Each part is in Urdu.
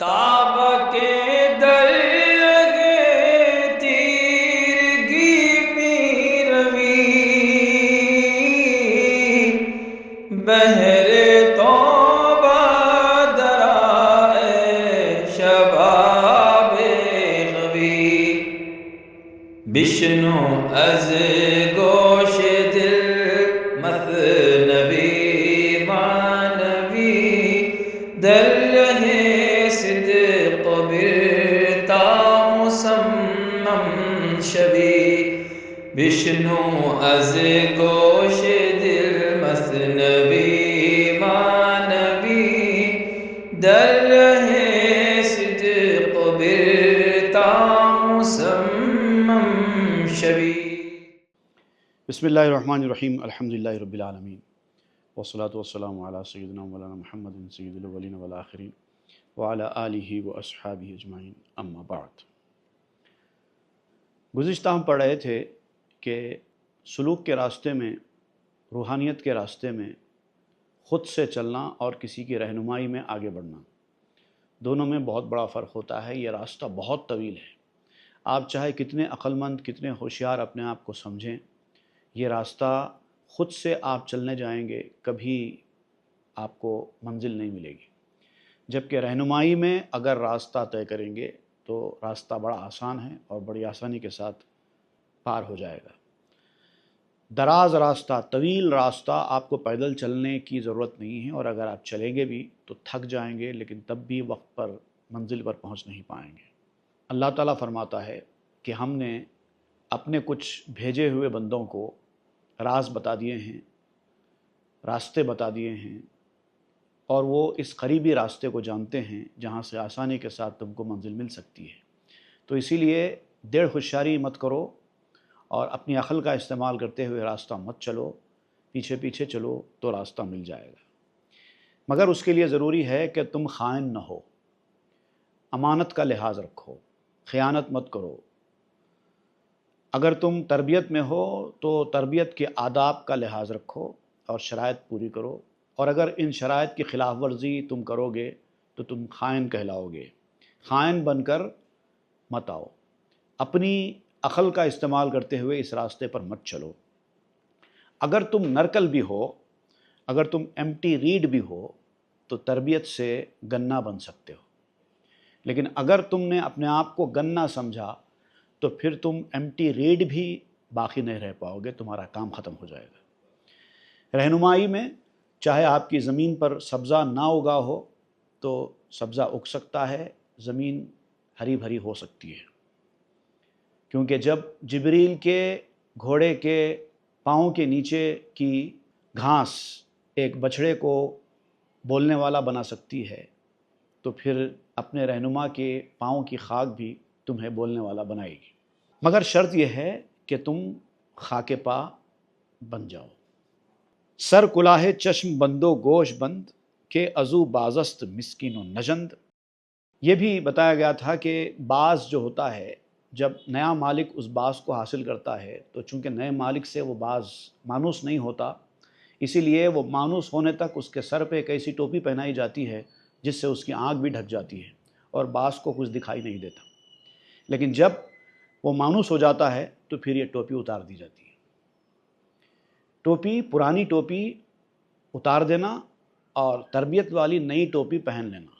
تاب کے درگے تیرگی پیروی بہر توبہ درائے شباب غوی بشنو از گوش دل مثنوی مانوی در رہے صدق برتا مسمم شوی بشنو از گوش دل مثنوی مانوی در رہے صدق برتا مسمم شوی۔ بسم اللہ الرحمن الرحیم، الحمدللہ رب العالمین، والصلاة والسلام علی سیدنا مولانا محمد سید الاولین والآخرین وعلی آلہ واصحابہ اجمعین، اما بعد۔ گزشتہ ہم پڑھ رہے تھے کہ سلوک کے راستے میں، روحانیت کے راستے میں خود سے چلنا اور کسی کی رہنمائی میں آگے بڑھنا، دونوں میں بہت بڑا فرق ہوتا ہے۔ یہ راستہ بہت طویل ہے، آپ چاہے کتنے عقل مند، کتنے ہوشیار اپنے آپ کو سمجھیں، یہ راستہ خود سے آپ چلنے جائیں گے کبھی آپ کو منزل نہیں ملے گی، جبکہ رہنمائی میں اگر راستہ طے کریں گے تو راستہ بڑا آسان ہے اور بڑی آسانی کے ساتھ پار ہو جائے گا۔ دراز راستہ، طویل راستہ آپ کو پیدل چلنے کی ضرورت نہیں ہے، اور اگر آپ چلیں گے بھی تو تھک جائیں گے، لیکن تب بھی وقت پر منزل پر پہنچ نہیں پائیں گے۔ اللہ تعالیٰ فرماتا ہے کہ ہم نے اپنے کچھ بھیجے ہوئے بندوں کو راز بتا دیے ہیں، راستے بتا دیے ہیں، اور وہ اس قریبی راستے کو جانتے ہیں جہاں سے آسانی کے ساتھ تم کو منزل مل سکتی ہے۔ تو اسی لیے دیر ہوشیاری مت کرو اور اپنی عقل کا استعمال کرتے ہوئے راستہ مت چلو، پیچھے پیچھے چلو تو راستہ مل جائے گا۔ مگر اس کے لیے ضروری ہے کہ تم خائن نہ ہو، امانت کا لحاظ رکھو، خیانت مت کرو۔ اگر تم تربیت میں ہو تو تربیت کے آداب کا لحاظ رکھو اور شرائط پوری کرو، اور اگر ان شرائط کی خلاف ورزی تم کرو گے تو تم خائن کہلاؤ گے۔ خائن بن کر مت آؤ، اپنی عقل کا استعمال کرتے ہوئے اس راستے پر مت چلو۔ اگر تم نرکل بھی ہو، اگر تم ایمٹی ریڈ بھی ہو تو تربیت سے گنا بن سکتے ہو، لیکن اگر تم نے اپنے آپ کو گنا سمجھا تو پھر تم ایمٹی ریڈ بھی باقی نہیں رہ پاؤ گے، تمہارا کام ختم ہو جائے گا۔ رہنمائی میں چاہے آپ کی زمین پر سبزہ نہ اگا ہو تو سبزہ اگ سکتا ہے، زمین ہری بھری ہو سکتی ہے، کیونکہ جب جبریل کے گھوڑے کے پاؤں کے نیچے کی گھاس ایک بچھڑے کو بولنے والا بنا سکتی ہے تو پھر اپنے رہنما کے پاؤں کی خاک بھی تمہیں بولنے والا بنائے گی، مگر شرط یہ ہے کہ تم خاک پا بن جاؤ۔ سر کلاه چشم بندو گوش بند کہ ازو بازست مسکین و نژند۔ یہ بھی بتایا گیا تھا کہ باز جو ہوتا ہے، جب نیا مالک اس باز کو حاصل کرتا ہے تو چونکہ نئے مالک سے وہ باز مانوس نہیں ہوتا، اسی لیے وہ مانوس ہونے تک اس کے سر پہ ایک ایسی ٹوپی پہنائی جاتی ہے جس سے اس کی آنکھ بھی ڈھک جاتی ہے اور باز کو کچھ دکھائی نہیں دیتا، لیکن جب وہ مانوس ہو جاتا ہے تو پھر یہ ٹوپی اتار دی جاتی ہے۔ ٹوپی، پرانی ٹوپی اتار دینا اور تربیت والی نئی ٹوپی پہن لینا،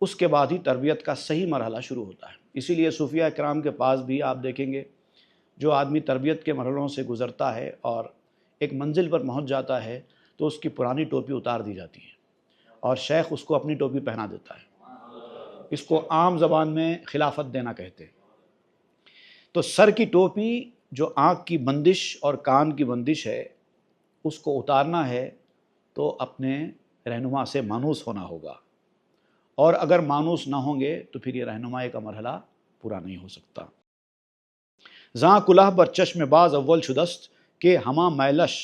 اس کے بعد ہی تربیت کا صحیح مرحلہ شروع ہوتا ہے۔ اسی لیے صوفیاء کرام کے پاس بھی آپ دیکھیں گے، جو آدمی تربیت کے مرحلوں سے گزرتا ہے اور ایک منزل پر پہنچ جاتا ہے تو اس کی پرانی ٹوپی اتار دی جاتی ہے اور شیخ اس کو اپنی ٹوپی پہنا دیتا ہے۔ اس کو عام زبان میں خلافت دینا کہتے ہیں۔ تو سر کی ٹوپی جو آنکھ کی بندش اور کان کی بندش ہے، اس کو اتارنا ہے تو اپنے رہنما سے مانوس ہونا ہوگا، اور اگر مانوس نہ ہوں گے تو پھر یہ رہنمائی کا مرحلہ پورا نہیں ہو سکتا۔ زاں کلہ بر چشم باز اول شدست کہ ہما میلش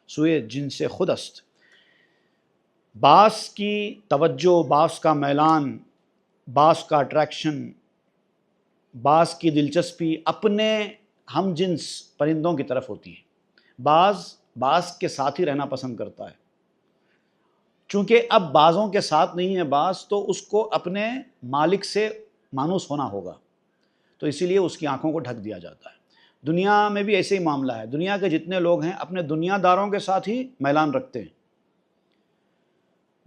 سوئے جن سے خودست۔ باز کی توجہ، باز کا میلان، باز کا اٹریکشن، باز کی دلچسپی اپنے ہم جنس پرندوں کی طرف ہوتی ہے۔ باز کے ساتھ ہی رہنا پسند کرتا ہے، چونکہ اب بازوں کے ساتھ نہیں ہے باز، تو اس کو اپنے مالک سے مانوس ہونا ہوگا، تو اسی لیے اس کی آنکھوں کو ڈھک دیا جاتا ہے۔ دنیا میں بھی ایسے ہی معاملہ ہے، دنیا کے جتنے لوگ ہیں اپنے دنیا داروں کے ساتھ ہی میلان رکھتے ہیں،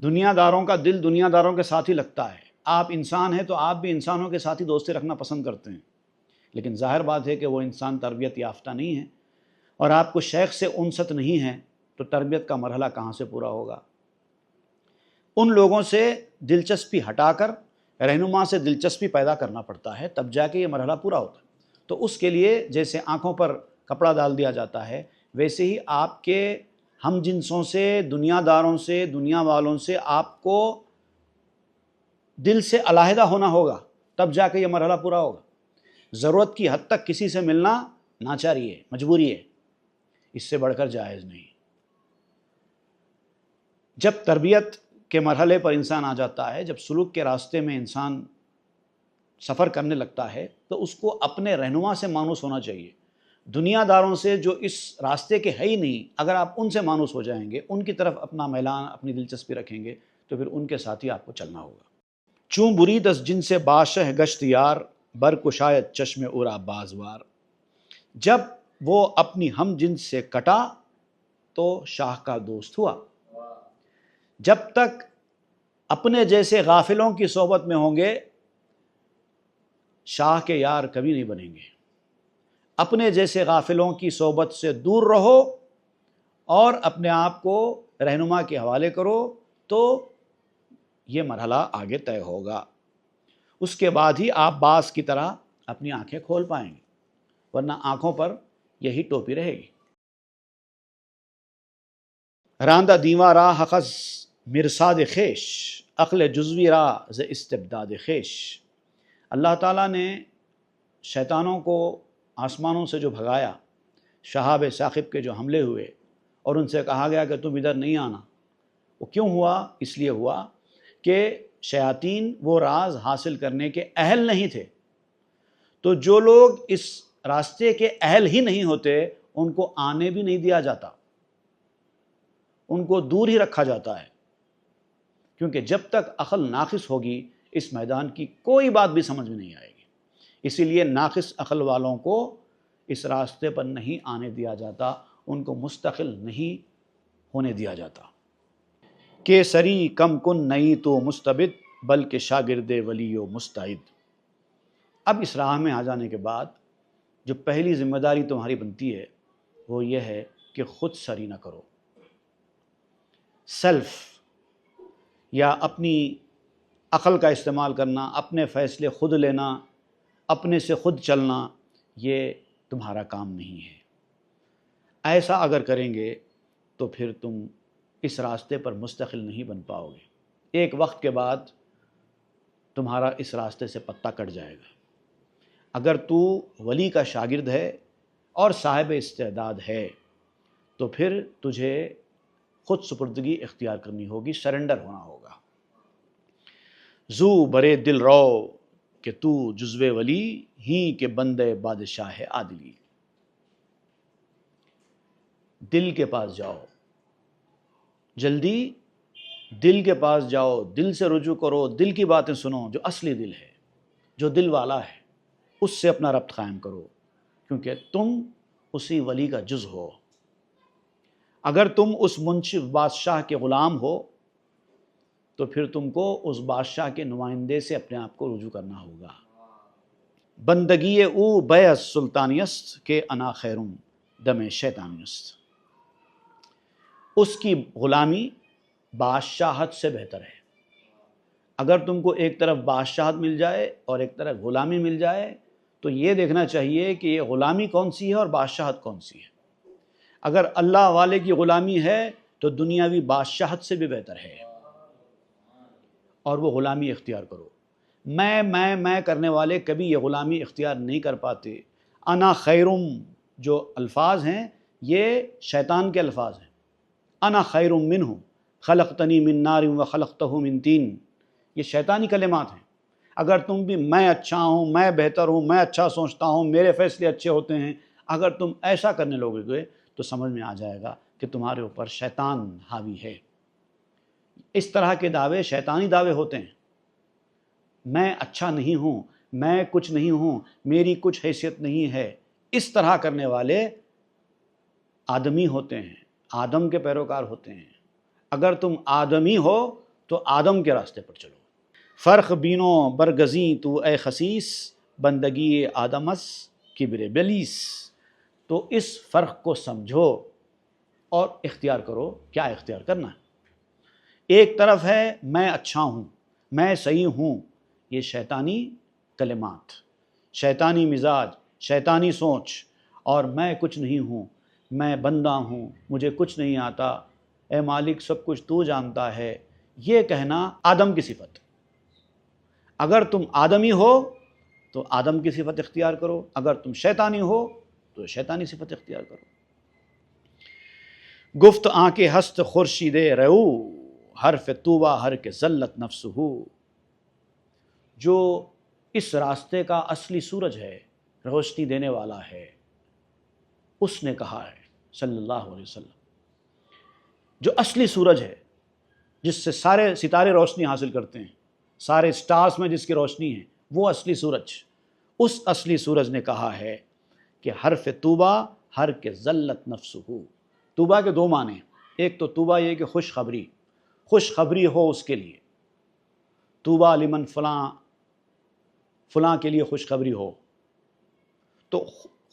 دنیا داروں کا دل دنیا داروں کے ساتھ ہی لگتا ہے۔ آپ انسان ہیں تو آپ بھی انسانوں کے ساتھ ہی دوستی رکھنا پسند کرتے ہیں، لیکن ظاہر بات ہے کہ وہ انسان تربیت یافتہ نہیں ہے، اور آپ کو شیخ سے انست نہیں ہے تو تربیت کا مرحلہ کہاں سے پورا ہوگا؟ ان لوگوں سے دلچسپی ہٹا کر رہنما سے دلچسپی پیدا کرنا پڑتا ہے، تب جا کے یہ مرحلہ پورا ہوتا ہے۔ تو اس کے لیے جیسے آنکھوں پر کپڑا ڈال دیا جاتا ہے، ویسے ہی آپ کے ہم جنسوں سے، دنیا داروں سے، دنیا والوں سے آپ کو دل سے علیحدہ ہونا ہوگا، تب جا کے یہ مرحلہ پورا ہوگا۔ ضرورت کی حد تک کسی سے ملنا ناچاری ہے، مجبوری ہے، اس سے بڑھ کر جائز نہیں۔ جب تربیت کے مرحلے پر انسان آ جاتا ہے، جب سلوک کے راستے میں انسان سفر کرنے لگتا ہے، تو اس کو اپنے رہنما سے مانوس ہونا چاہیے۔ دنیا داروں سے جو اس راستے کے ہے ہی نہیں، اگر آپ ان سے مانوس ہو جائیں گے، ان کی طرف اپنا میلان، اپنی دلچسپی رکھیں گے، تو پھر ان کے ساتھ ہی آپ کو چلنا ہوگا۔ چون برید از جن سے باشہ گشت یار، برکشایت چشم اورا بازوار۔ جب وہ اپنی ہم جنس سے کٹا تو شاہ کا دوست ہوا۔ جب تک اپنے جیسے غافلوں کی صحبت میں ہوں گے، شاہ کے یار کبھی نہیں بنیں گے۔ اپنے جیسے غافلوں کی صحبت سے دور رہو اور اپنے آپ کو رہنما کے حوالے کرو، تو یہ مرحلہ آگے طے ہوگا۔ اس کے بعد ہی آپ باز کی طرح اپنی آنکھیں کھول پائیں گے، ورنہ آنکھوں پر یہی ٹوپی رہے گی۔ راندہ دیواں راہ حقز مرصاد خیش، عقل جزوی راہ ز استبداد خیش۔ اللہ تعالیٰ نے شیطانوں کو آسمانوں سے جو بھگایا، شہاب ثاقب کے جو حملے ہوئے اور ان سے کہا گیا کہ تم ادھر نہیں آنا، وہ کیوں ہوا؟ اس لیے ہوا کہ شیاطین وہ راز حاصل کرنے کے اہل نہیں تھے۔ تو جو لوگ اس راستے کے اہل ہی نہیں ہوتے، ان کو آنے بھی نہیں دیا جاتا، ان کو دور ہی رکھا جاتا ہے، کیونکہ جب تک عقل ناقص ہوگی اس میدان کی کوئی بات بھی سمجھ میں نہیں آئے گی۔ اسی لیے ناقص عقل والوں کو اس راستے پر نہیں آنے دیا جاتا، ان کو مستقل نہیں ہونے دیا جاتا۔ کہ سری کم کن نہیں تو مستبد، بلکہ شاگرد ولی و مستعد۔ اب اس راہ میں آ جانے کے بعد جو پہلی ذمہ داری تمہاری بنتی ہے وہ یہ ہے کہ خود سری نہ کرو۔ سیلف یا اپنی عقل کا استعمال کرنا، اپنے فیصلے خود لینا، اپنے سے خود چلنا، یہ تمہارا کام نہیں ہے۔ ایسا اگر کریں گے تو پھر تم اس راستے پر مستقل نہیں بن پاؤ گے۔ ایک وقت کے بعد تمہارا اس راستے سے پتہ کٹ جائے گا۔ اگر تو ولی کا شاگرد ہے اور صاحب استعداد ہے تو پھر تجھے خود سپردگی اختیار کرنی ہوگی، سرنڈر ہونا ہوگا۔ زو برے دل رو کہ تو جزو ولی، ہی کہ بندے بادشاہ عادلی۔ دل کے پاس جاؤ، جلدی دل کے پاس جاؤ، دل سے رجوع کرو، دل کی باتیں سنو، جو اصلی دل ہے، جو دل والا ہے، اس سے اپنا ربط قائم کرو، کیونکہ تم اسی ولی کا جز ہو۔ اگر تم اس منصف بادشاہ کے غلام ہو تو پھر تم کو اس بادشاہ کے نمائندے سے اپنے آپ کو رجوع کرنا ہوگا۔ بندگی او بیع سلطانیست، کہ انا خیرم دم شیطانیست۔ اس کی غلامی بادشاہت سے بہتر ہے۔ اگر تم کو ایک طرف بادشاہت مل جائے اور ایک طرف غلامی مل جائے تو یہ دیکھنا چاہیے کہ یہ غلامی کون سی ہے اور بادشاہت کون سی ہے۔ اگر اللہ والے کی غلامی ہے تو دنیاوی بادشاہت سے بھی بہتر ہے، اور وہ غلامی اختیار کرو۔ میں کرنے والے کبھی یہ غلامی اختیار نہیں کر پاتے۔ انا خیرم جو الفاظ ہیں یہ شیطان کے الفاظ ہیں۔ انا خیر منہ خلقتنی من نار و خلقتہ من طین، یہ شیطانی کلمات ہیں۔ اگر تم بھی میں اچھا ہوں، میں بہتر ہوں، میں اچھا سوچتا ہوں، میرے فیصلے اچھے ہوتے ہیں، اگر تم ایسا کرنے لوگے تو سمجھ میں آ جائے گا کہ تمہارے اوپر شیطان حاوی ہے۔ اس طرح کے دعوے شیطانی دعوے ہوتے ہیں. میں اچھا نہیں ہوں، میں کچھ نہیں ہوں، میری کچھ حیثیت نہیں ہے. اس طرح کرنے والے آدمی ہوتے ہیں، آدم کے پیروکار ہوتے ہیں. اگر تم آدمی ہو تو آدم کے راستے پر چلو. فرق بینو برگزیں تو اے خسیس، بندگی آدمس کبر بلیس. تو اس فرق کو سمجھو اور اختیار کرو. کیا اختیار کرنا ہے؟ ایک طرف ہے میں اچھا ہوں، میں صحیح ہوں، یہ شیطانی کلمات، شیطانی مزاج، شیطانی سوچ، اور میں کچھ نہیں ہوں، میں بندہ ہوں، مجھے کچھ نہیں آتا، اے مالک سب کچھ تو جانتا ہے، یہ کہنا آدم کی صفت. اگر تم آدمی ہو تو آدم کی صفت اختیار کرو، اگر تم شیطانی ہو تو شیطانی صفت اختیار کرو. گفت آنکھ ہست خورشید رو، حرف طوبہ ہر کے ذلت نفس ہو. جو اس راستے کا اصلی سورج ہے، روشنی دینے والا ہے، اس نے کہا ہے صلی اللہ علیہ وسلم، جو اصلی سورج ہے جس سے سارے ستارے روشنی حاصل کرتے ہیں، سارے سٹارز میں جس کی روشنی ہے، وہ اصلی سورج، اس اصلی سورج نے کہا ہے کہ حرف طوبہ ہر کے ذلت نفس ہو. طوبہ کے دو معنی ہیں. ایک تو طوبہ یہ کہ خوشخبری، خوشخبری ہو اس کے لیے. طوبہ لمن فلاں، فلاں کے لیے خوشخبری ہو. تو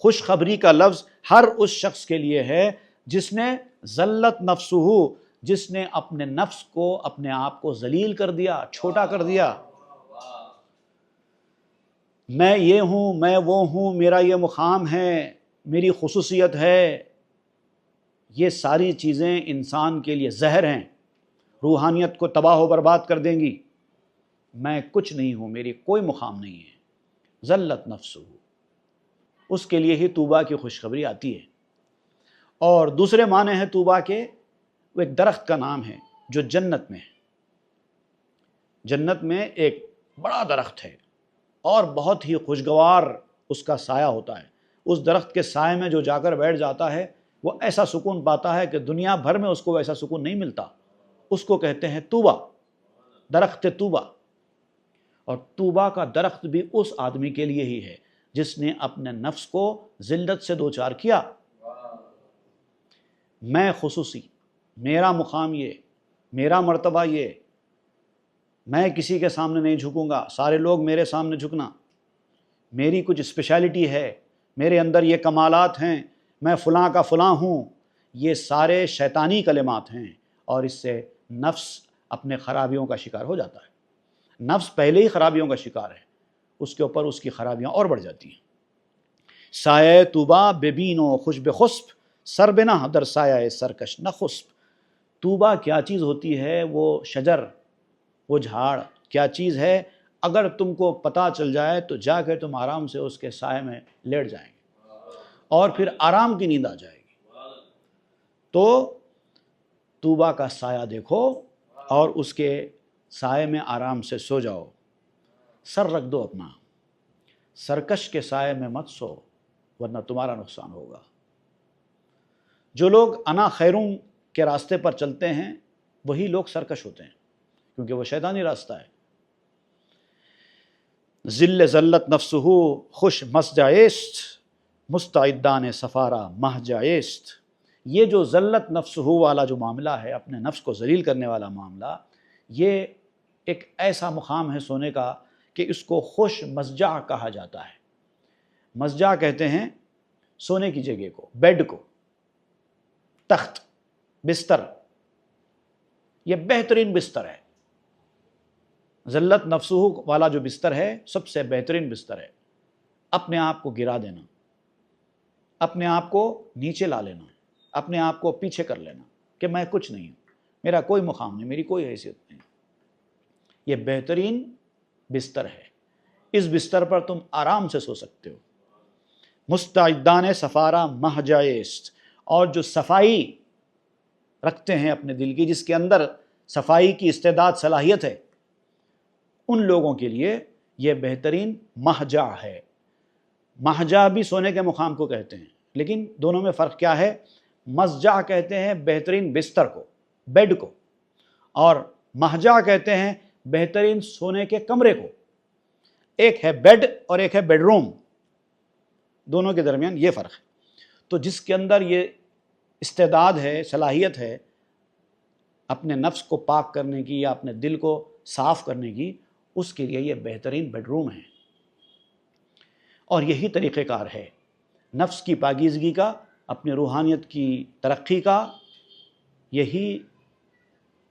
خوشخبری کا لفظ ہر اس شخص کے لیے ہے جس نے ذلت نفس ہو، جس نے اپنے نفس کو، اپنے آپ کو ذلیل کر دیا، چھوٹا کر دیا. میں یہ ہوں، میں وہ ہوں، میرا یہ مقام ہے، میری خصوصیت ہے. یہ ساری چیزیں انسان کے لیے زہر ہیں، روحانیت کو تباہ و برباد کر دیں گی. میں کچھ نہیں ہوں، میری کوئی مقام نہیں ہے، ذلت نفس ہو. اس کے لیے ہی طوبہ کی خوشخبری آتی ہے. اور دوسرے معنی ہے طوبہ کے، وہ ایک درخت کا نام ہے جو جنت میں ہے. جنت میں ایک بڑا درخت ہے اور بہت ہی خوشگوار اس کا سایہ ہوتا ہے. اس درخت کے سائے میں جو جا کر بیٹھ جاتا ہے وہ ایسا سکون پاتا ہے کہ دنیا بھر میں اس کو ایسا سکون نہیں ملتا. اس کو کہتے ہیں طوبہ، درخت طوبہ. اور طوبہ کا درخت بھی اس آدمی کے لیے ہی ہے جس نے اپنے نفس کو ذلت سے دوچار کیا. میں خصوصی، میرا مقام یہ، میرا مرتبہ یہ، میں کسی کے سامنے نہیں جھکوں گا، سارے لوگ میرے سامنے جھکنا، میری کچھ اسپیشلٹی ہے، میرے اندر یہ کمالات ہیں، میں فلاں کا فلاں ہوں. یہ سارے شیطانی کلمات ہیں اور اس سے نفس اپنے خرابیوں کا شکار ہو جاتا ہے. نفس پہلے ہی خرابیوں کا شکار ہے، اس کے اوپر اس کی خرابیاں اور بڑھ جاتی ہیں. سایہ طوبہ ببین و خوش بخسب، سر بنا در سایہ سرکش نہ خسب. طوبہ کیا چیز ہوتی ہے؟ وہ شجر، وہ جھاڑ کیا چیز ہے؟ اگر تم کو پتہ چل جائے تو جا کے تم آرام سے اس کے سائے میں لیٹ جائیں گے اور پھر آرام کی نیند آ جائے گی. تو طوبہ کا سایہ دیکھو اور اس کے سائے میں آرام سے سو جاؤ. سر رکھ دو اپنا، سرکش کے سائے میں مت سو ورنہ تمہارا نقصان ہوگا. جو لوگ انا خیرون کے راستے پر چلتے ہیں وہی لوگ سرکش ہوتے ہیں، کیونکہ وہ شیطانی راستہ ہے. ذل ذلت نفسہ خوش مسجائست، مستعدان سفارہ مہجائست. یہ جو ذلت نفسہ والا جو معاملہ ہے، اپنے نفس کو ذلیل کرنے والا معاملہ، یہ ایک ایسا مقام ہے سونے کا کہ اس کو خوش مسجع کہا جاتا ہے. مسجع کہتے ہیں سونے کی جگہ کو، بیڈ کو، تخت، بستر. یہ بہترین بستر ہے. ذلت نفسہ والا جو بستر ہے سب سے بہترین بستر ہے. اپنے آپ کو گرا دینا، اپنے آپ کو نیچے لا لینا، اپنے آپ کو پیچھے کر لینا کہ میں کچھ نہیں ہوں، میرا کوئی مقام نہیں، میری کوئی حیثیت نہیں. یہ بہترین بستر ہے. اس بستر پر تم آرام سے سو سکتے ہو. مستعدان سفارہ مہجائست. اور جو صفائی رکھتے ہیں اپنے دل کی، جس کے اندر صفائی کی استعداد صلاحیت ہے، ان لوگوں کے لیے یہ بہترین مہجع ہے. مہجع بھی سونے کے مقام کو کہتے ہیں، لیکن دونوں میں فرق کیا ہے؟ مسجع کہتے ہیں بہترین بستر کو، بیڈ کو، اور مہجا کہتے ہیں بہترین سونے کے کمرے کو. ایک ہے بیڈ اور ایک ہے بیڈ روم، دونوں کے درمیان یہ فرق ہے. تو جس کے اندر یہ استعداد ہے، صلاحیت ہے اپنے نفس کو پاک کرنے کی یا اپنے دل کو صاف کرنے کی، اس کے لیے یہ بہترین بیڈ روم ہے. اور یہی طریقہ کار ہے نفس کی پاکیزگی کا، اپنے روحانیت کی ترقی کا، یہی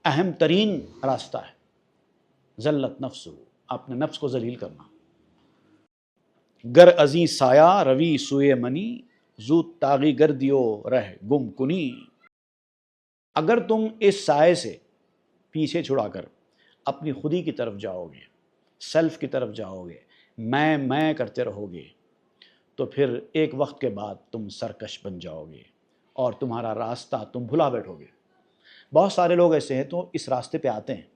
اہم ترین راستہ ہے. ذلت نفس، اپنے نفس کو ذلیل کرنا. گر ازیں سایہ روی سوئے منی، زود تاغی گردیو رہ گم کنی. اگر تم اس سائے سے پیچھے چھڑا کر اپنی خودی کی طرف جاؤ گے، سیلف کی طرف جاؤ گے، میں کرتے رہو گے، تو پھر ایک وقت کے بعد تم سرکش بن جاؤ گے اور تمہارا راستہ تم بھلا بیٹھو گے. بہت سارے لوگ ایسے ہیں تو اس راستے پہ آتے ہیں،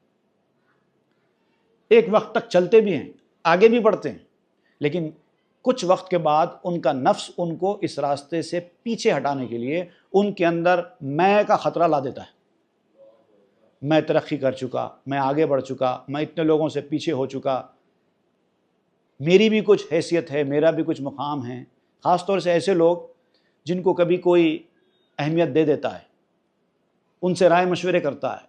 ایک وقت تک چلتے بھی ہیں، آگے بھی بڑھتے ہیں، لیکن کچھ وقت کے بعد ان کا نفس ان کو اس راستے سے پیچھے ہٹانے کے لیے ان کے اندر میں کا خطرہ لا دیتا ہے. میں ترقی کر چکا، میں آگے بڑھ چکا، میں اتنے لوگوں سے پیچھے ہو چکا، میری بھی کچھ حیثیت ہے، میرا بھی کچھ مقام ہے. خاص طور سے ایسے لوگ جن کو کبھی کوئی اہمیت دے دیتا ہے، ان سے رائے مشورے کرتا ہے،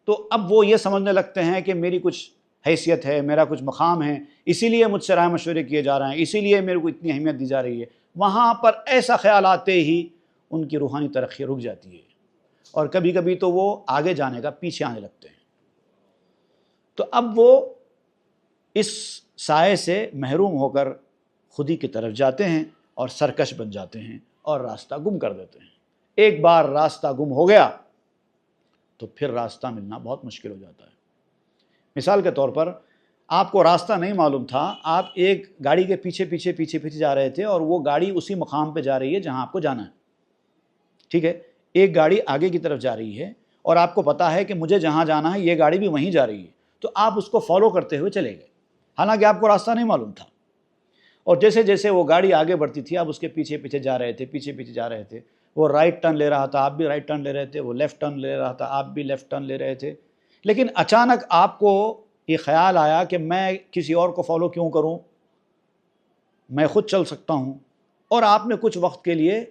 تو اب وہ یہ سمجھنے لگتے ہیں کہ میری کچھ حیثیت ہے، میرا کچھ مقام ہے، اسی لیے مجھ سے رائے مشورے کیے جا رہے ہیں، اسی لیے میرے کو اتنی اہمیت دی جا رہی ہے. وہاں پر ایسا خیال آتے ہی ان کی روحانی ترقی رک جاتی ہے، اور کبھی کبھی تو وہ آگے جانے کا پیچھے آنے لگتے ہیں. تو اب وہ اس سائے سے محروم ہو کر خودی کی طرف جاتے ہیں اور سرکش بن جاتے ہیں اور راستہ گم کر دیتے ہیں. ایک بار راستہ گم ہو گیا تو پھر راستہ ملنا بہت مشکل ہو جاتا ہے. مثال کے طور پر آپ کو راستہ نہیں معلوم تھا، آپ ایک گاڑی کے پیچھے جا رہے تھے اور وہ گاڑی اسی مقام پہ جا رہی ہے جہاں آپ کو جانا ہے. ٹھیک ہے، ایک گاڑی آگے کی طرف جا رہی ہے اور آپ کو پتا ہے کہ مجھے جہاں جانا ہے یہ گاڑی بھی وہیں جا رہی ہے، تو آپ اس کو فالو کرتے ہوئے چلے گئے، حالانکہ آپ کو راستہ نہیں معلوم تھا. اور جیسے جیسے وہ گاڑی آگے بڑھتی تھی آپ اس کے پیچھے جا رہے تھے. وہ رائٹ ٹرن لے رہا تھا، آپ بھی رائٹ ٹرن لے رہے تھے، وہ لیفٹ ٹرن لے رہا تھا، آپ بھی لیفٹ ٹرن لے رہے تھے. لیکن اچانک آپ کو یہ خیال آیا کہ میں کسی اور کو فالو کیوں کروں، میں خود چل سکتا ہوں. اور آپ نے کچھ وقت کے لیے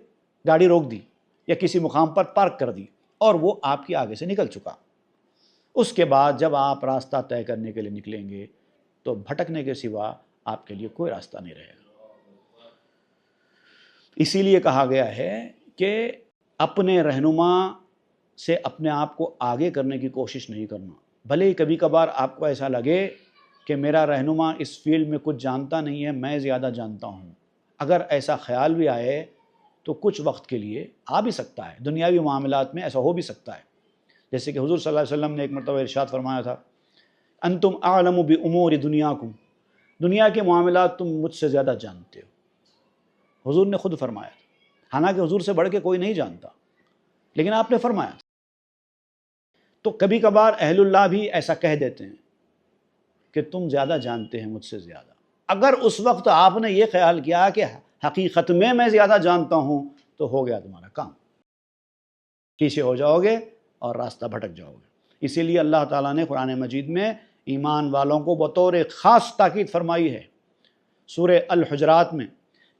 گاڑی روک دی یا کسی مقام پر پارک کر دی اور وہ آپ کی آگے سے نکل چکا. اس کے بعد جب آپ راستہ طے کرنے کے لیے نکلیں گے تو بھٹکنے کے سوا آپ کے لیے کوئی راستہ نہیں رہے گا. اسی لیے کہا گیا ہے کہ اپنے رہنما سے اپنے آپ کو آگے کرنے کی کوشش نہیں کرنا. بھلے ہی کبھی کبھار آپ کو ایسا لگے کہ میرا رہنما اس فیلڈ میں کچھ جانتا نہیں ہے، میں زیادہ جانتا ہوں. اگر ایسا خیال بھی آئے تو کچھ وقت کے لیے آ بھی سکتا ہے، دنیاوی معاملات میں ایسا ہو بھی سکتا ہے. جیسے کہ حضور صلی اللہ علیہ وسلم نے ایک مرتبہ ارشاد فرمایا تھا، انتم اعلم بامور دنیاکم، دنیا کے معاملات تم مجھ سے زیادہ جانتے ہو. حضور نے خود فرمایا تھا، حالانکہ حضور سے بڑھ کے کوئی نہیں جانتا، لیکن آپ نے فرمایا تھا. تو کبھی کبھار اہل اللہ بھی ایسا کہہ دیتے ہیں کہ تم زیادہ جانتے ہیں مجھ سے زیادہ. اگر اس وقت آپ نے یہ خیال کیا کہ حقیقت میں زیادہ جانتا ہوں تو ہو گیا تمہارا کام، پیچھے ہو جاؤ گے اور راستہ بھٹک جاؤ گے. اسی لیے اللہ تعالیٰ نے قرآن مجید میں ایمان والوں کو بطور خاص تاکید فرمائی ہے. سورہ الحجرات میں،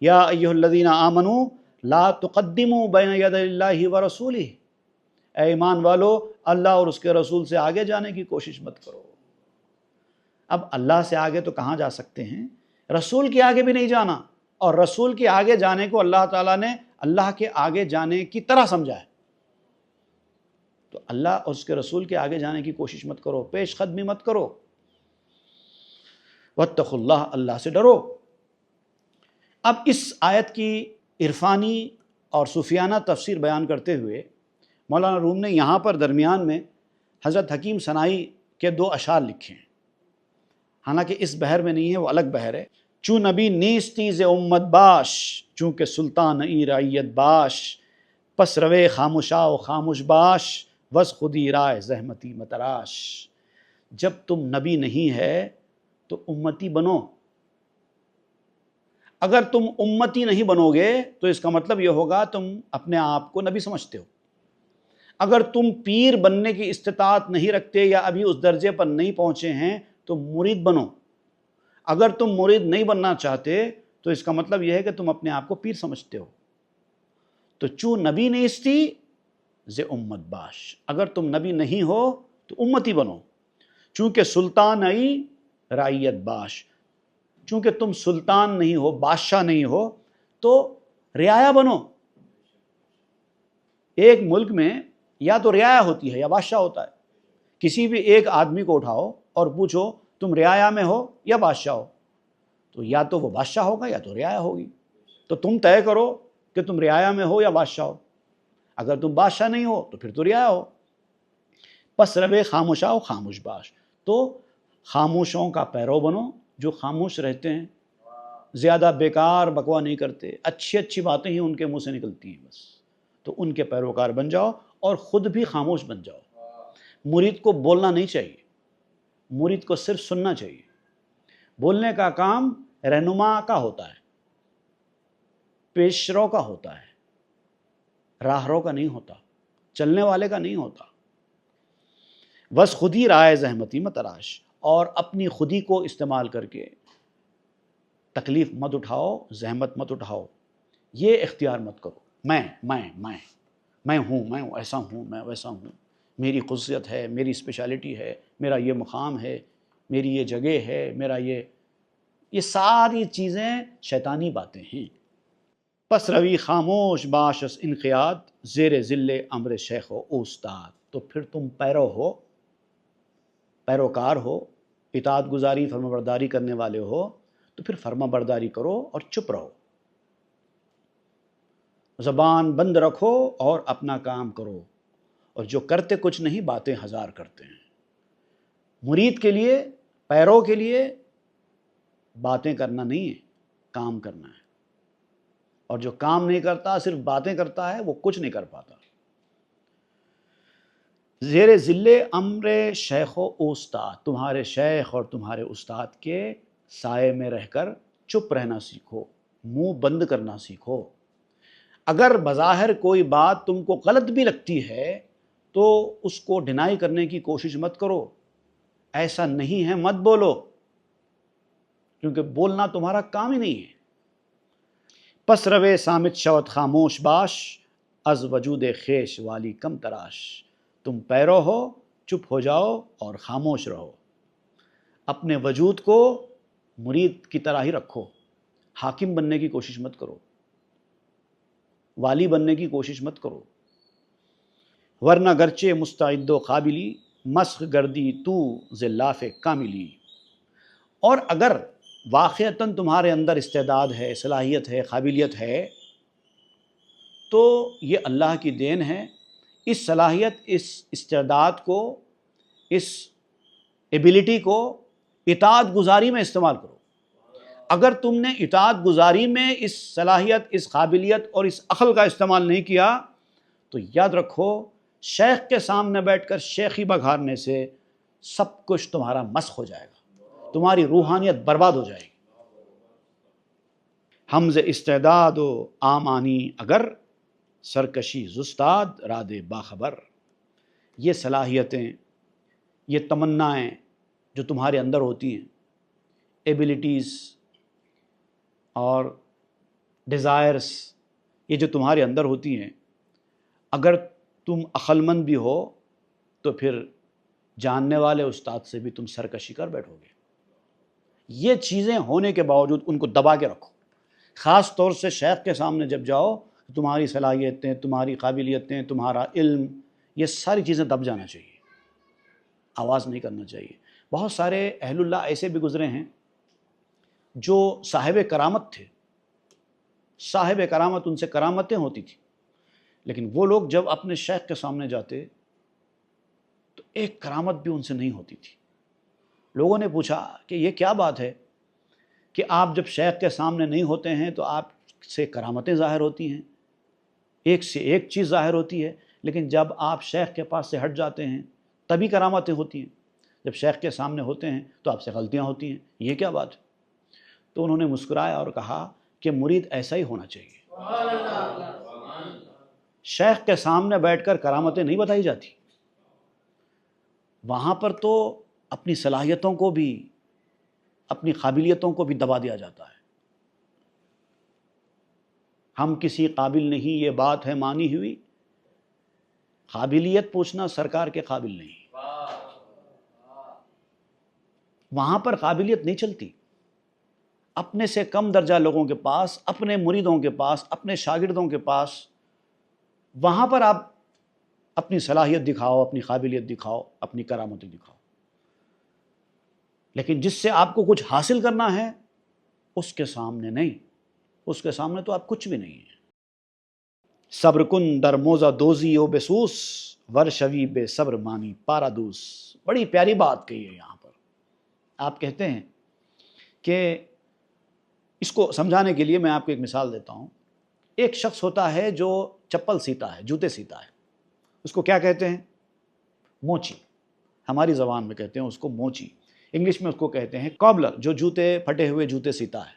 یا ایھا الذین آمنوا لا تقدموا بین یدی اللہ ورسولہ، اے ایمان والو اللہ اور اس کے رسول سے آگے جانے کی کوشش مت کرو. اب اللہ سے آگے تو کہاں جا سکتے ہیں، رسول کے آگے بھی نہیں جانا، اور رسول کے آگے جانے کو اللہ تعالیٰ نے اللہ کے آگے جانے کی طرح سمجھا ہے. تو اللہ اور اس کے رسول کے آگے جانے کی کوشش مت کرو، پیش قدمی مت کرو. واتقوا اللہ، اللہ سے ڈرو. اب اس آیت کی عرفانی اور صوفیانہ تفسیر بیان کرتے ہوئے مولانا روم نے یہاں پر درمیان میں حضرت حکیم سنائی کے 2 اشعار لکھے ہیں. حالانکہ اس بحر میں نہیں ہے، وہ الگ بحر ہے. چون نبی نیستی ز امت باش، چونکہ سلطان ای رعیت باش، پس روے خاموشا و خاموش باش، وز خودی رائے زحمتی متراش. جب تم نبی نہیں ہے تو امتی بنو. اگر تم امتی نہیں بنو گے تو اس کا مطلب یہ ہوگا تم اپنے آپ کو نبی سمجھتے ہو. اگر تم پیر بننے کی استطاعت نہیں رکھتے یا ابھی اس درجے پر نہیں پہنچے ہیں تو مرید بنو. اگر تم مرید نہیں بننا چاہتے تو اس کا مطلب یہ ہے کہ تم اپنے آپ کو پیر سمجھتے ہو. تو چوں نبی نیستی ز امت باش، اگر تم نبی نہیں ہو تو امتی بنو. چونکہ سلطان ای رعیت باش، چونکہ تم سلطان نہیں ہو، بادشاہ نہیں ہو، تو رعایا بنو. ایک ملک میں یا تو رعایا ہوتی ہے یا بادشاہ ہوتا ہے. کسی بھی ایک آدمی کو اٹھاؤ اور پوچھو تم رعایا میں ہو یا بادشاہ ہو، تو یا تو وہ بادشاہ ہوگا یا تو رعایا ہوگی. تو تم طے کرو کہ تم رعایا میں ہو یا بادشاہ ہو. اگر تم بادشاہ نہیں ہو تو پھر تو رعایا ہو. پس روے خاموشاؤ خاموش باش، تو خاموشوں کا پیرو بنو جو خاموش رہتے ہیں، زیادہ بیکار بکوا نہیں کرتے، اچھی اچھی باتیں ہی ان کے منہ سے نکلتی ہیں بس. تو ان کے پیروکار بن جاؤ اور خود بھی خاموش بن جاؤ. مرید کو بولنا نہیں چاہیے، مرید کو صرف سننا چاہیے. بولنے کا کام رہنما کا ہوتا ہے، پیشرو کا ہوتا ہے، راہرو کا نہیں ہوتا، چلنے والے کا نہیں ہوتا. بس خودی رائے زحمتی مت تراش، اور اپنی خودی کو استعمال کر کے تکلیف مت اٹھاؤ، زحمت مت اٹھاؤ. یہ اختیار مت کرو میں ہوں، میں ایسا ہوں، میں ویسا ہوں، میری خصوصیت ہے، میری اسپیشلٹی ہے، میرا یہ مقام ہے، میری یہ جگہ ہے، میرا یہ ساری چیزیں شیطانی باتیں ہیں. پس روی خاموش باشس انقیاد زیر ذل امر شیخ و استاد. تو پھر تم پیروکار ہو، اطاعت گزاری فرما برداری کرنے والے ہو، تو پھر فرما برداری کرو اور چپ رہو. زبان بند رکھو اور اپنا کام کرو، اور جو کرتے کچھ نہیں باتیں ہزار کرتے ہیں. مرید کے لیے، پیرو کے لیے باتیں کرنا نہیں ہے، کام کرنا ہے. اور جو کام نہیں کرتا، صرف باتیں کرتا ہے، وہ کچھ نہیں کر پاتا. زیر ذل امر شیخ و استاد، تمہارے شیخ اور تمہارے استاد کے سائے میں رہ کر چپ رہنا سیکھو، منہ بند کرنا سیکھو. اگر بظاہر کوئی بات تم کو غلط بھی لگتی ہے تو اس کو ڈینائی کرنے کی کوشش مت کرو. ایسا نہیں ہے مت بولو، کیونکہ بولنا تمہارا کام ہی نہیں ہے. پس روے سامت شوت خاموش باش از وجود خیش والی کم تراش. تم پیرو ہو، چپ ہو جاؤ اور خاموش رہو. اپنے وجود کو مرید کی طرح ہی رکھو، حاکم بننے کی کوشش مت کرو، والی بننے کی کوشش مت کرو. ورنہ گرچہ مستعد و قابلی مسخ گردی تو ذلاف کاملی. اور اگر واقعتاً تمہارے اندر استعداد ہے، صلاحیت ہے، قابلیت ہے، تو یہ اللہ کی دین ہے. اس صلاحیت، اس استعداد کو، اس ایبیلٹی کو اطاعت گزاری میں استعمال کرو. اگر تم نے اطاعت گزاری میں اس صلاحیت، اس قابلیت اور اس عقل کا استعمال نہیں کیا تو یاد رکھو شیخ کے سامنے بیٹھ کر شیخی بگھارنے سے سب کچھ تمہارا مسخ ہو جائے گا، تمہاری روحانیت برباد ہو جائے گی. حمز استعداد و آمانی اگر سرکشی زستاد راد باخبر. یہ صلاحیتیں، یہ تمنائیں جو تمہارے اندر ہوتی ہیں، ایبیلٹیز اور ڈیزائرس، یہ جو تمہارے اندر ہوتی ہیں، اگر تم عقل مند بھی ہو تو پھر جاننے والے استاد سے بھی تم سرکشی کر بیٹھو گے. یہ چیزیں ہونے کے باوجود ان کو دبا کے رکھو. خاص طور سے شیخ کے سامنے جب جاؤ، تمہاری صلاحیتیں، تمہاری قابلیتیں، تمہارا علم، یہ ساری چیزیں دب جانا چاہیے، آواز نہیں کرنا چاہیے. بہت سارے اہل اللہ ایسے بھی گزرے ہیں جو صاحب کرامت تھے، صاحب کرامت، ان سے کرامتیں ہوتی تھیں، لیکن وہ لوگ جب اپنے شیخ کے سامنے جاتے تو ایک کرامت بھی ان سے نہیں ہوتی تھی. لوگوں نے پوچھا کہ یہ کیا بات ہے کہ آپ جب شیخ کے سامنے نہیں ہوتے ہیں تو آپ سے کرامتیں ظاہر ہوتی ہیں، ایک سے ایک چیز ظاہر ہوتی ہے، لیکن جب آپ شیخ کے پاس سے ہٹ جاتے ہیں تبھی کرامتیں ہوتی ہیں، جب شیخ کے سامنے ہوتے ہیں تو آپ سے غلطیاں ہوتی ہیں، یہ کیا بات ہے؟ تو انہوں نے مسکرایا اور کہا کہ مرید ایسا ہی ہونا چاہیے. شیخ کے سامنے بیٹھ کر کرامتیں نہیں بتائی جاتی، وہاں پر تو اپنی صلاحیتوں کو بھی، اپنی قابلیتوں کو بھی دبا دیا جاتا ہے۔ ہم کسی قابل نہیں، یہ بات ہے مانی ہوئی، قابلیت پوچھنا سرکار کے قابل نہیں۔ وہاں پر قابلیت نہیں چلتی، اپنے سے کم درجہ لوگوں کے پاس، اپنے مریدوں کے پاس، اپنے شاگردوں کے پاس، وہاں پر آپ اپنی صلاحیت دکھاؤ، اپنی قابلیت دکھاؤ، اپنی کرامتیں دکھاؤ۔ لیکن جس سے آپ کو کچھ حاصل کرنا ہے اس کے سامنے نہیں، اس کے سامنے تو آپ کچھ بھی نہیں ہیں۔ صبر کن در موزہ دوزی و بسوس، ورشوی بے صبر مانی پارادوس۔ بڑی پیاری بات کہی ہے یہاں پر۔ آپ کہتے ہیں کہ اس کو سمجھانے کے لیے میں آپ کو ایک مثال دیتا ہوں۔ ایک شخص ہوتا ہے جو چپل سیتا ہے، جوتے سیتا ہے، اس کو کیا کہتے ہیں؟ موچی۔ ہماری زبان میں کہتے ہیں اس کو موچی، انگلش میں اس کو کہتے ہیں کابلر۔ جو جوتے، پھٹے ہوئے جوتے سیتا ہے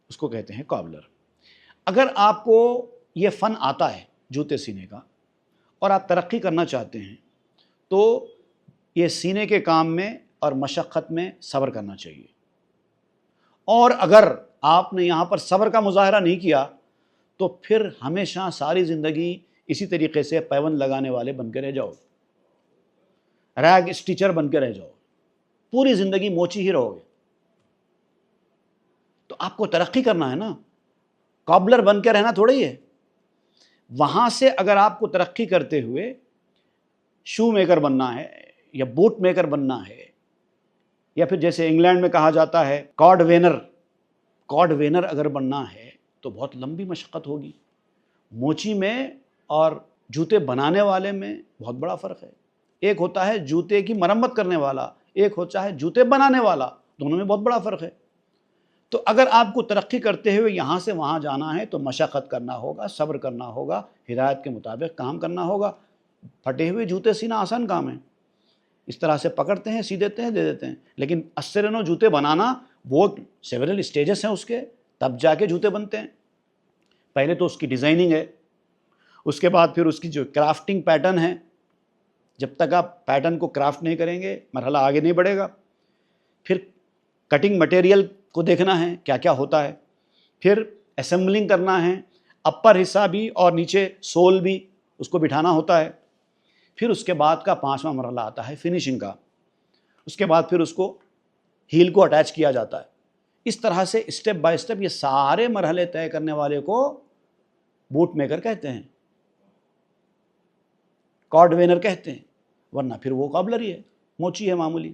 اس کو کہتے ہیں کابلر۔ اگر آپ کو یہ فن آتا ہے جوتے سینے کا اور آپ ترقی کرنا چاہتے ہیں تو یہ سینے کے کام میں اور مشقت میں صبر کرنا چاہیے۔ اور اگر آپ نے یہاں پر صبر کا مظاہرہ نہیں کیا تو پھر ہمیشہ ساری زندگی اسی طریقے سے پیوند لگانے والے بن کے رہ جاؤ، ریگ اسٹیچر بن کے رہ جاؤ، پوری زندگی موچی ہی رہو گے۔ تو آپ کو ترقی کرنا ہے نا، کابلر بن کے رہنا تھوڑی ہے۔ وہاں سے اگر آپ کو ترقی کرتے ہوئے شو میکر بننا ہے یا بوٹ میکر بننا ہے، یا پھر جیسے انگلینڈ میں کہا جاتا ہے کارڈ وینر اگر بننا ہے تو بہت لمبی مشقت ہوگی۔ موچی میں اور جوتے بنانے والے میں بہت بڑا فرق ہے۔ ایک ہوتا ہے جوتے کی مرمت کرنے والا، ایک ہوتا ہے جوتے بنانے والا، دونوں میں بہت بڑا فرق ہے۔ تو اگر آپ کو ترقی کرتے ہوئے یہاں سے وہاں جانا ہے تو مشقت کرنا ہوگا، صبر کرنا ہوگا، ہدایت کے مطابق کام کرنا ہوگا۔ پھٹے ہوئے جوتے سینا آسان کام ہے، اس طرح سے پکڑتے ہیں، سی دیتے ہیں، دے دیتے ہیں۔ لیکن اسرنو جوتے بنانا وہ سیورل اسٹیجز ہیں اس کے، تب جا کے جوتے بنتے ہیں۔ پہلے تو اس کی ڈیزائننگ ہے، اس کے بعد پھر اس کی جو کرافٹنگ پیٹرن ہے، جب تک آپ پیٹرن کو کرافٹ نہیں کریں گے مرحلہ آگے نہیں بڑھے گا۔ پھر کٹنگ مٹیریل کو دیکھنا ہے کیا کیا ہوتا ہے، پھر اسمبلنگ کرنا ہے، اپر حصہ بھی اور نیچے سول بھی اس کو بٹھانا ہوتا ہے۔ پھر اس کے بعد کا 5واں مرحلہ آتا ہے فنیشنگ کا، اس کے بعد پھر اس کو ہیل کو اٹیچ کیا جاتا ہے۔ اس طرح سے اسٹیپ بائی اسٹیپ یہ سارے مرحلے طے کرنے والے کو بوٹ میکر کہتے ہیں، کارڈ وینر کہتے ہیں، ورنہ پھر وہ کابلر ہی ہے، موچی ہے معمولی۔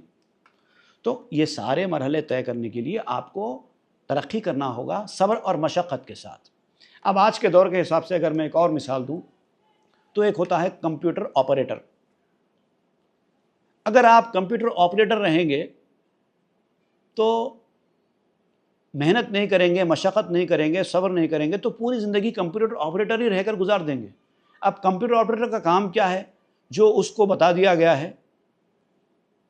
تو یہ سارے مرحلے طے کرنے کے لیے آپ کو ترقی کرنا ہوگا صبر اور مشقت کے ساتھ۔ اب آج کے دور کے حساب سے اگر میں ایک اور مثال دوں تو ایک ہوتا ہے کمپیوٹر آپریٹر۔ اگر آپ کمپیوٹر آپریٹر رہیں گے تو محنت نہیں کریں گے، مشقت نہیں کریں گے، صبر نہیں کریں گے تو پوری زندگی کمپیوٹر آپریٹر ہی رہ کر گزار دیں گے۔ اب کمپیوٹر آپریٹر کا کام کیا ہے؟ جو اس کو بتا دیا گیا ہے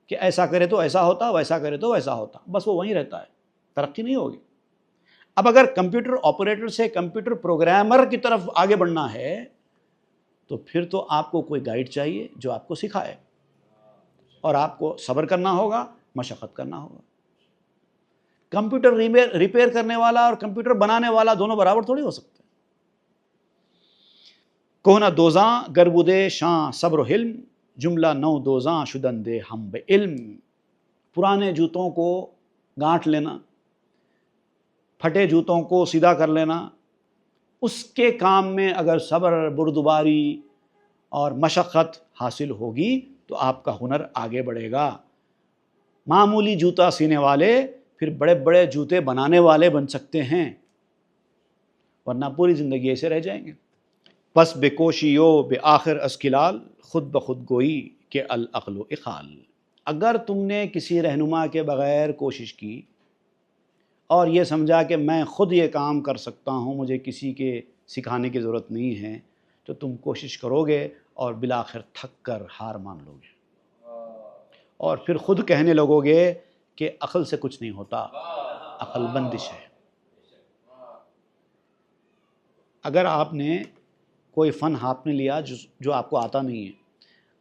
کہ ایسا کرے تو ایسا ہوتا، ویسا کرے تو ویسا ہوتا، بس وہ وہیں رہتا ہے، ترقی نہیں ہوگی۔ اب اگر کمپیوٹر آپریٹر سے کمپیوٹر پروگرامر کی طرف آگے بڑھنا ہے تو پھر تو آپ کو کوئی گائیڈ چاہیے جو آپ کو سکھائے، اور آپ کو صبر کرنا ہوگا، مشقت کرنا ہوگا۔ کمپیوٹر ریپیئر کرنے والا اور کمپیوٹر بنانے والا دونوں برابر تھوڑی ہو سکتے ہیں۔ کوہنا دوزاں گربودے شاں صبر و حلم، جملہ نو دوزاں شدن دے ہم بے علم۔ پرانے جوتوں کو گانٹھ لینا، پھٹے جوتوں کو سیدھا کر لینا، اس کے کام میں اگر صبر، بردباری اور مشقت حاصل ہوگی تو آپ کا ہنر آگے بڑھے گا۔ معمولی جوتا سینے والے پھر بڑے بڑے جوتے بنانے والے بن سکتے ہیں، ورنہ پوری زندگی ایسے رہ جائیں گے۔ پس بے کوشیو بے آخر اسکلال، خود بخود گوئی کہ العقل و اخال۔ اگر تم نے کسی رہنما کے بغیر کوشش کی اور یہ سمجھا کہ میں خود یہ کام کر سکتا ہوں، مجھے کسی کے سکھانے کی ضرورت نہیں ہے، تو تم کوشش کرو گے اور بالآخر تھک کر ہار مان لو گے، اور پھر خود کہنے لگو گے کہ عقل سے کچھ نہیں ہوتا، عقل بندش ہے۔ اگر آپ نے کوئی فن آپ نے لیا جو آپ کو آتا نہیں ہے،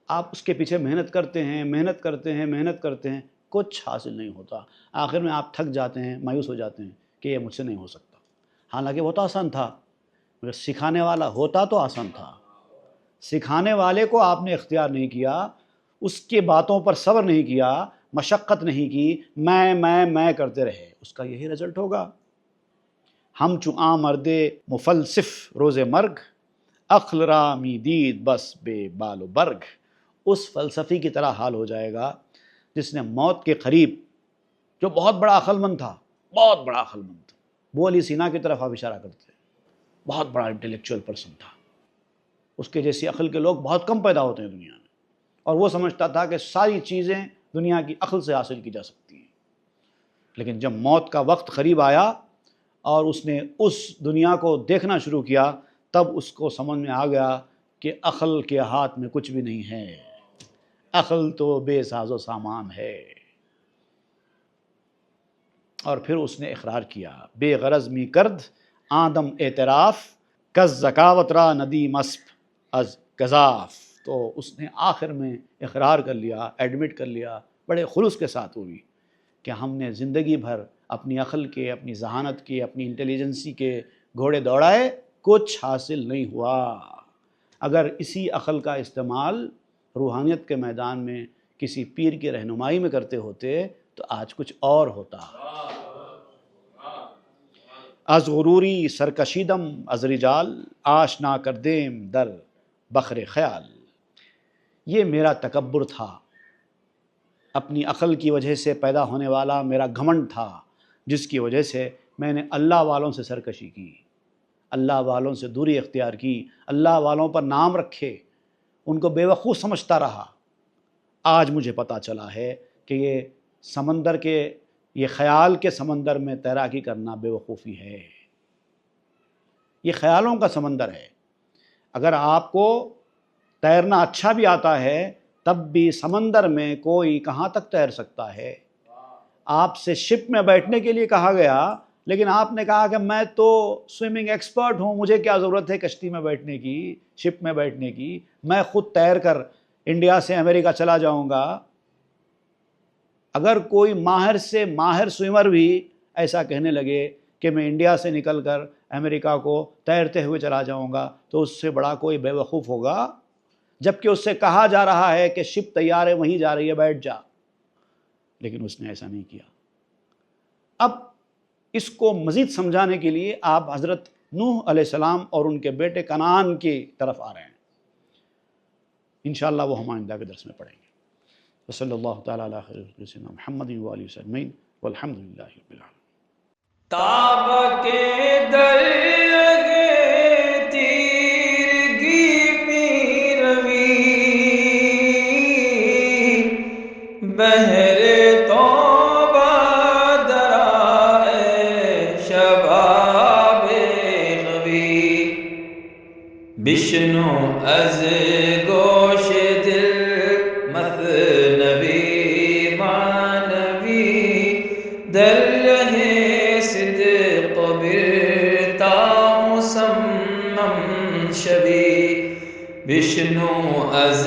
آپ اس کے پیچھے محنت کرتے ہیں، کچھ حاصل نہیں ہوتا، آخر میں آپ تھک جاتے ہیں، مایوس ہو جاتے ہیں کہ یہ مجھ سے نہیں ہو سکتا، حالانکہ وہ تو آسان تھا، مگر سکھانے والا ہوتا تو آسان تھا، سکھانے والے کو آپ نے اختیار نہیں کیا، اس کے باتوں پر صبر نہیں کیا، مشقت نہیں کی، میں کرتے رہے، اس کا یہی رزلٹ ہوگا۔ ہم چو آمرد مفلسف روز مرگ، عقل را می دید بس بے بال و برگ، اس فلسفی کی طرح حال ہو جائے گا جس نے موت کے قریب، جو بہت بڑا عقل مند تھا، وہ علی سینا کی طرف آپ اشارہ کرتے، بہت بڑا انٹلیکچوئل پرسن تھا، اس کے جیسی عقل کے لوگ بہت کم پیدا ہوتے ہیں دنیا میں، اور وہ سمجھتا تھا کہ ساری چیزیں دنیا کی عقل سے حاصل کی جا سکتی ہیں، لیکن جب موت کا وقت قریب آیا اور اس نے اس دنیا کو دیکھنا شروع کیا، تب اس کو سمجھ میں آ گیا کہ عقل کے ہاتھ میں کچھ بھی نہیں ہے، عقل تو بے ساز و سامان ہے۔ اور پھر اس نے اقرار کیا، بے غرض می کرد آدم اعتراف، کز ذکاوت را ندیم اسپ از گزاف، تو اس نے آخر میں اقرار کر لیا، ایڈمٹ کر لیا، بڑے خلوص کے ساتھ ہوئی کہ ہم نے زندگی بھر اپنی عقل کے، اپنی ذہانت کے، اپنی انٹیلیجنسی کے گھوڑے دوڑائے، کچھ حاصل نہیں ہوا۔ اگر اسی عقل کا استعمال روحانیت کے میدان میں کسی پیر کی رہنمائی میں کرتے ہوتے تو آج کچھ اور ہوتا۔ از غروری سرکشیدم از رجال، آشنا کردیم در بخر خیال، یہ میرا تکبر تھا، اپنی عقل کی وجہ سے پیدا ہونے والا میرا گھمنڈ تھا، جس کی وجہ سے میں نے اللہ والوں سے سرکشی کی، اللہ والوں سے دوری اختیار کی، اللہ والوں پر نام رکھے، ان کو بے وقوف سمجھتا رہا۔ آج مجھے پتہ چلا ہے کہ یہ سمندر کے، یہ خیال کے سمندر میں تیراکی کرنا بے وقوفی ہے، یہ خیالوں کا سمندر ہے۔ اگر آپ کو تیرنا اچھا بھی آتا ہے تب بھی سمندر میں کوئی کہاں تک تیر سکتا ہے۔ آپ سے شپ میں بیٹھنے کے لیے کہا گیا، لیکن آپ نے کہا کہ میں تو سوئمنگ ایکسپرٹ ہوں، مجھے کیا ضرورت ہے کشتی میں بیٹھنے کی، شپ میں بیٹھنے کی، میں خود تیر کر انڈیا سے امریکہ چلا جاؤں گا۔ اگر کوئی ماہر سے ماہر سوئمر بھی ایسا کہنے لگے کہ میں انڈیا سے نکل کر امریکہ کو تیرتے ہوئے چلا جاؤں گا تو اس سے بڑا کوئی بے وقوف ہوگا، جبکہ اس سے کہا جا رہا ہے کہ شپ تیار ہے، وہیں جا رہی ہے، بیٹھ جا، لیکن اس نے ایسا نہیں کیا۔ اب اس کو مزید سمجھانے کے لیے آپ حضرت نوح علیہ السلام اور ان کے بیٹے کنعان کی طرف آ رہے ہیں، انشاءاللہ وہ ہم آئندہ کے درس میں پڑھیں گے۔ وصلی اللہ تعالیٰ علی خیر سیدنا محمد و آلہ وسلم والحمد للہ رب العالمین۔ تاب کے درگے تیرگی می روی، بہر توبہ درائے شباب غوی، بشنو از گوش دل مثنوی معنوی، در رہے صدق برتا مسمم شوی، بشنو از